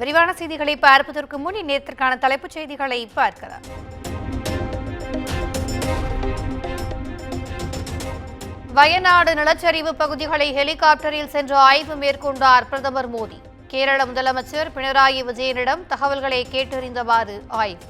விரிவான செய்திகளை பார்ப்பதற்கு முன் இந்நேரத்திற்கான தலைப்புச் செய்திகளை பார்க்கலாம். வயநாடு நிலச்சரிவு பகுதிகளை ஹெலிகாப்டரில் சென்று ஆய்வு மேற்கொண்டார் பிரதமர் மோடி. கேரள முதலமைச்சர் பினராயி விஜயனிடம் தகவல்களை கேட்டறிந்தவாறு ஆய்வு.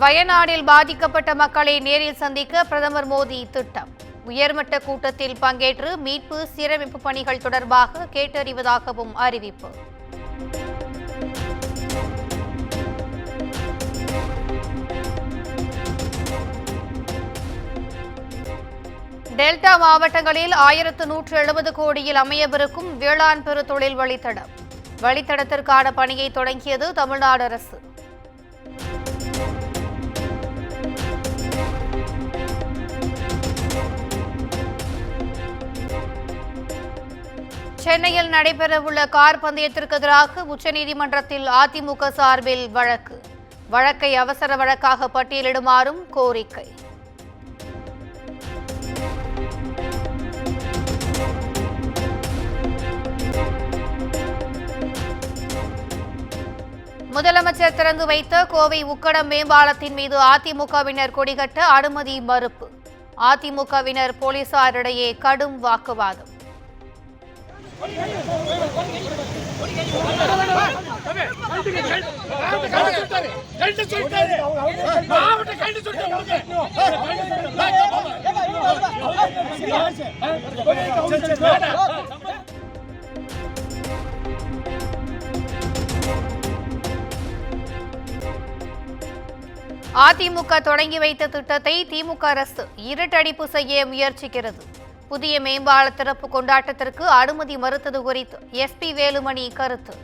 வயநாடில் பாதிக்கப்பட்ட மக்களை நேரில் சந்திக்க பிரதமர் மோடி திட்டம். உயர்மட்ட கூட்டத்தில் பங்கேற்று மீட்பு சீரமைப்பு பணிகள் தொடர்பாக கேட்டறிவதாகவும் அறிவிப்பு. டெல்டா மாவட்டங்களில் 1170 கோடியில் அமையவிருக்கும் வேளாண் பெருதொழில் வழித்தடம். வழித்தடத்திற்கான பணியை தொடங்கியது தமிழ்நாடு அரசு. சென்னையில் நடைபெறவுள்ள கார் பந்தயத்திற்கு எதிராக உச்சநீதிமன்றத்தில் அதிமுக சார்பில் வழக்கு. வழக்கை அவசர வழக்காக பட்டியலிடுமாறும் கோரிக்கை. முதலமைச்சர் திறந்து வைத்த கோவை உக்கடம் மேம்பாலத்தின் மீது அதிமுகவினர் கொடிகட்ட அனுமதி மறுப்பு. அதிமுகவினர் போலீசாரிடையே கடும் வாக்குவாதம். அதிமுக தொடங்கி வைத்த திட்டத்தை திமுக அரசு இருட்டடிப்பு செய்ய முயற்சிக்கிறது. புதிய மேம்பால திறப்பு கொண்டாட்டத்திற்கு அனுமதி மறுத்தது குறித்து எஸ்பி வேலுமணி கருத்து.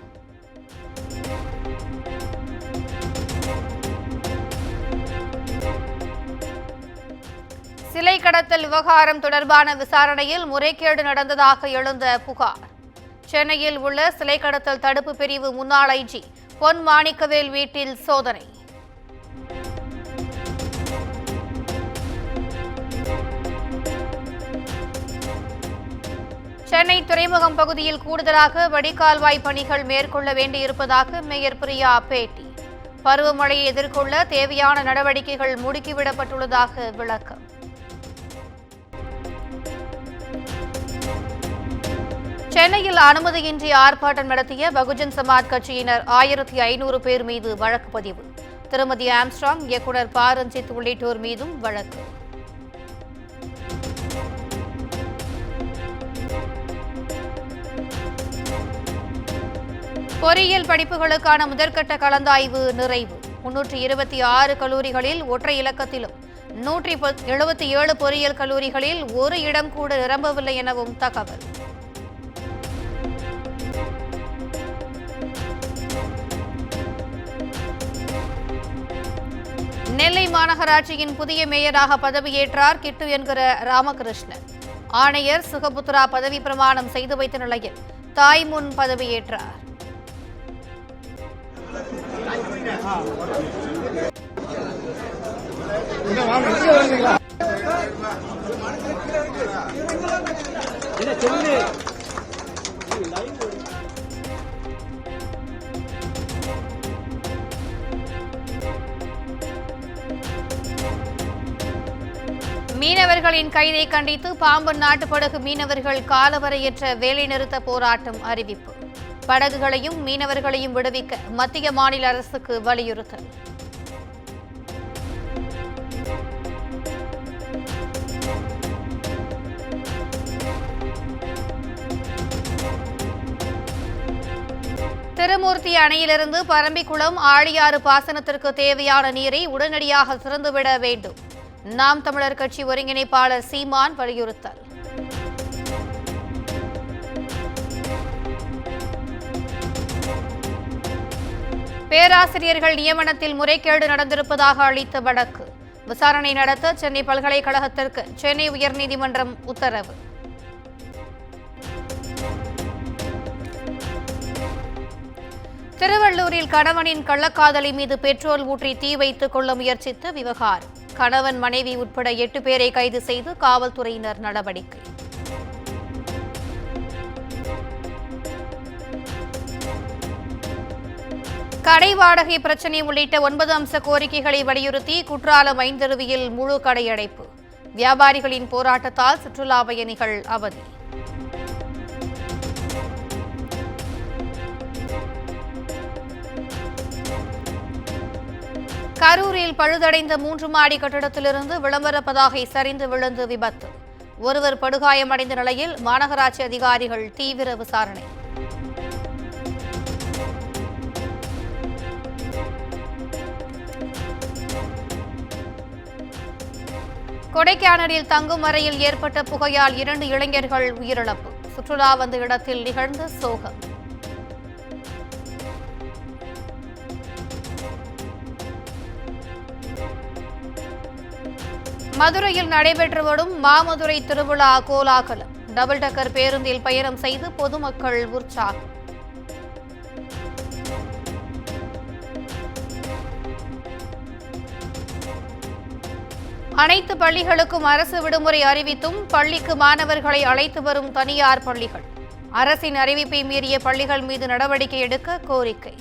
சிலை கடத்தல் விவகாரம் தொடர்பான விசாரணையில் முறைகேடு நடந்ததாக எழுந்த புகார். சென்னையில் உள்ள சிலை கடத்தல் தடுப்பு பிரிவு முன்னாள் ஐஜி பொன் மாணிக்கவேல் வீட்டில் சோதனை. சென்னை துறைமுகம் பகுதியில் கூடுதலாக வடிகால்வாய் பணிகள் மேற்கொள்ள வேண்டியிருப்பதாக மேயர் பிரியா பேட்டி. பருவமழையை எதிர்கொள்ள தேவையான நடவடிக்கைகள் முடுக்கிவிடப்பட்டுள்ளதாக விளக்கம். சென்னையில் அனுமதியின்றி ஆர்ப்பாட்டம் நடத்திய பகுஜன் சமாஜ் கட்சியினர் 1500 பேர் மீது வழக்கு பதிவு. திருமதி ஆம்ஸ்ட்ராங், இயக்குநர் ப. ரஞ்சித் உள்ளிட்டோர் மீதும் வழக்கு. பொறியியல் படிப்புகளுக்கான முதற்கட்ட கலந்தாய்வு நிறைவு. 326 கல்லூரிகளில் ஒற்றை இலக்கத்திலும் 177 பொறியியல் கல்லூரிகளில் ஒரு இடம் கூட நிரம்பவில்லை எனவும் தகவல். நெல்லை மாநகராட்சியின் புதிய மேயராக பதவியேற்றார் கிட்டு என்கிற ராமகிருஷ்ணன். ஆணையர் சுகபுத்ரா பதவி பிரமாணம் செய்து வைத்த நிலையில் தாய் முன் பதவியேற்றார். மீனவர்களின் கைதை கண்டித்து பாம்பன் நாட்டுப்படகு மீனவர்கள் காலவரையற்ற வேலைநிறுத்த போராட்டம் அறிவிப்பு. படகுகளையும் மீனவர்களையும் விடுவிக்க மத்திய மாநில அரசுக்கு வலியுறுத்தல். திருமூர்த்தி அணையிலிருந்து பரம்பிக்குளம் ஆழியாறு பாசனத்திற்கு தேவையான நீரை உடனடியாக திறந்துவிட வேண்டும். நாம் தமிழர் கட்சி ஒருங்கிணைப்பாளர் சீமான் வலியுறுத்தல். பேராசிரியர்கள் நியமனத்தில் முறைகேடு நடந்திருப்பதாக அளித்த வழக்கு. விசாரணை நடத்த சென்னை பல்கலைக்கழகத்திற்கு சென்னை உயர்நீதிமன்றம் உத்தரவு. திருவள்ளூரில் கணவனின் கள்ளக்காதலி மீது பெட்ரோல் ஊற்றி தீ வைத்துக் கொள்ள முயற்சித்த விவகாரம். கணவன் மனைவி உட்பட 8 பேரை கைது செய்து காவல்துறையினர் நடவடிக்கை. கடை வாடகை பிரச்சினை உள்ளிட்ட 9 அம்ச கோரிக்கைகளை வலியுறுத்தி குற்றாலம் ஐந்தருவியில் முழு கடை அடைப்பு. வியாபாரிகளின் போராட்டத்தால் சுற்றுலா பயணிகள் அவதி. கரூரில் பழுதடைந்த 3 மாடி கட்டடத்திலிருந்து விளம்பர பதாகை சரிந்து விழுந்து விபத்து. ஒருவர் படுகாயமடைந்த நிலையில் மாநகராட்சி அதிகாரிகள் தீவிர விசாரணை. கொடைக்கானலில் தங்கும் அறையில் ஏற்பட்ட புகையால் 2 இளைஞர்கள் உயிரிழப்பு. சுற்றுலா வந்த இடத்தில் நிகழ்ந்த சோகம். மதுரையில் நடைபெற்று வரும் மாமதுரை திருவிழா கோலாகலம். டபுள் டக்கர் பேருந்தில் பயணம் செய்து பொதுமக்கள் உற்சாகம். அனைத்து பள்ளிகளுக்கும் அரசு விடுமுறை அறிவித்தும் பள்ளிக்கு மாணவர்களை அழைத்து வரும் தனியார் பள்ளிகள். அரசின் அறிவிப்பை மீறிய பள்ளிகள் மீது நடவடிக்கை எடுக்க கோரிக்கை.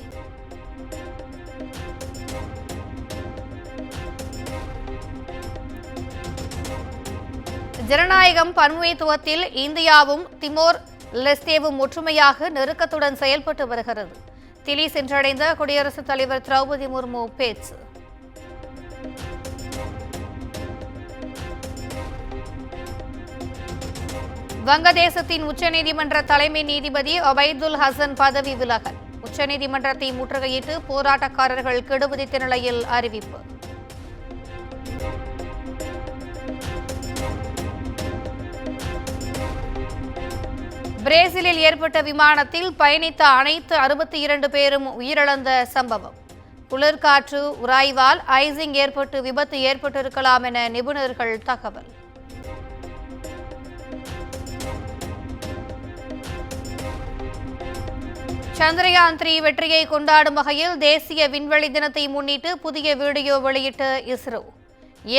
ஜனநாயகம் பன்முகத்துவத்தில் இந்தியாவும் திமோர் லெஸ்தேவும் ஒற்றுமையாக நெருக்கத்துடன் செயல்பட்டு வருகிறது. தில்லி சென்றடைந்த குடியரசுத் தலைவர் திரௌபதி முர்மு பேச்சு. வங்கதேசத்தின் உச்சநீதிமன்ற தலைமை நீதிபதி ஒபைதுல் ஹசன் பதவி விலகல். உச்சநீதிமன்றத்தை முற்றுகையிட்டு போராட்டக்காரர்கள் கெடு விதித்த நிலையில் அறிவிப்பு. பிரேசிலில் ஏற்பட்ட விமானத்தில் பயணித்த அனைத்து 62 பேரும் உயிரிழந்த சம்பவம். குளிர்காற்று உராய்வால் ஐசிங் ஏற்பட்டு விபத்து ஏற்பட்டிருக்கலாம் என நிபுணர்கள் தகவல். சந்திரயான் 3 வெற்றியை கொண்டாடும் வகையில் தேசிய விண்வெளி தினத்தை முன்னிட்டு புதிய வீடியோ வெளியிட்ட இஸ்ரோ.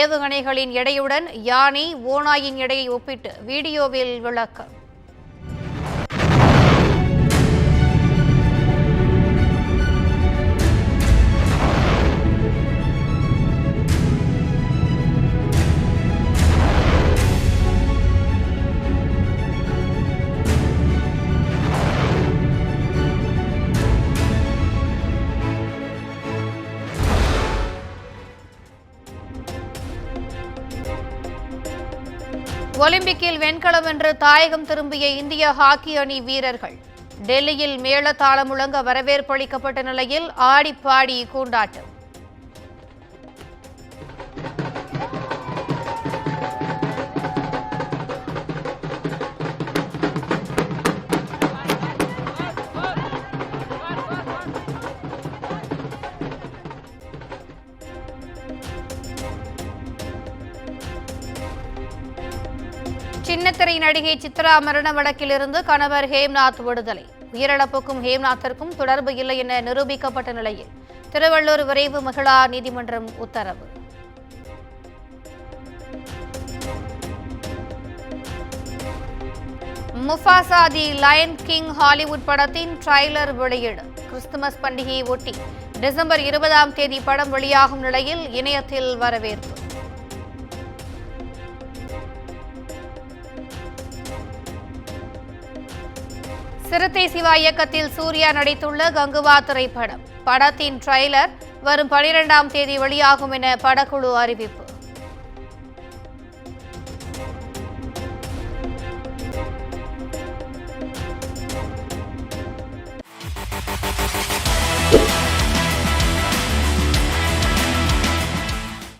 ஏவுகணைகளின் எடையுடன் யானை, ஓநாயின் எடையை ஒப்பிட்டு வீடியோவில் விளக்கம். ஒலிம்பிக்கில் வெண்கலம் வென்று தாயகம் திரும்பிய இந்திய ஹாக்கி அணி வீரர்கள். டெல்லியில் மேளதாளம் முழங்க வரவேற்பு அளிக்கப்பட்ட நிலையில் ஆடிப்பாடி கொண்டாட்டம். சின்னத்திரை நடிகை சித்ரா மரண வழக்கிலிருந்து கணவர் ஹேம்நாத் விடுதலை. உயிரிழப்புக்கும் ஹேம்நாத்திற்கும் தொடர்பு இல்லை என நிரூபிக்கப்பட்ட நிலையில் திருவள்ளூர் விரைவு மகிழா நீதிமன்றம் உத்தரவு. முஃபாசா தி லயன் கிங் ஹாலிவுட் படத்தின் ட்ரைலர் வெளியீடு. கிறிஸ்துமஸ் பண்டிகையை ஒட்டி டிசம்பர் 20ஆம் தேதி படம் வெளியாகும் நிலையில் இணையத்தில் வரவேற்பு. சிறுத்தை சிவா இயக்கத்தில் சூர்யா நடித்துள்ள கங்குவா திரைப்படம். படத்தின் ட்ரைலர் வரும் 12ஆம் தேதி வெளியாகும் என படக்குழு அறிவிப்பு.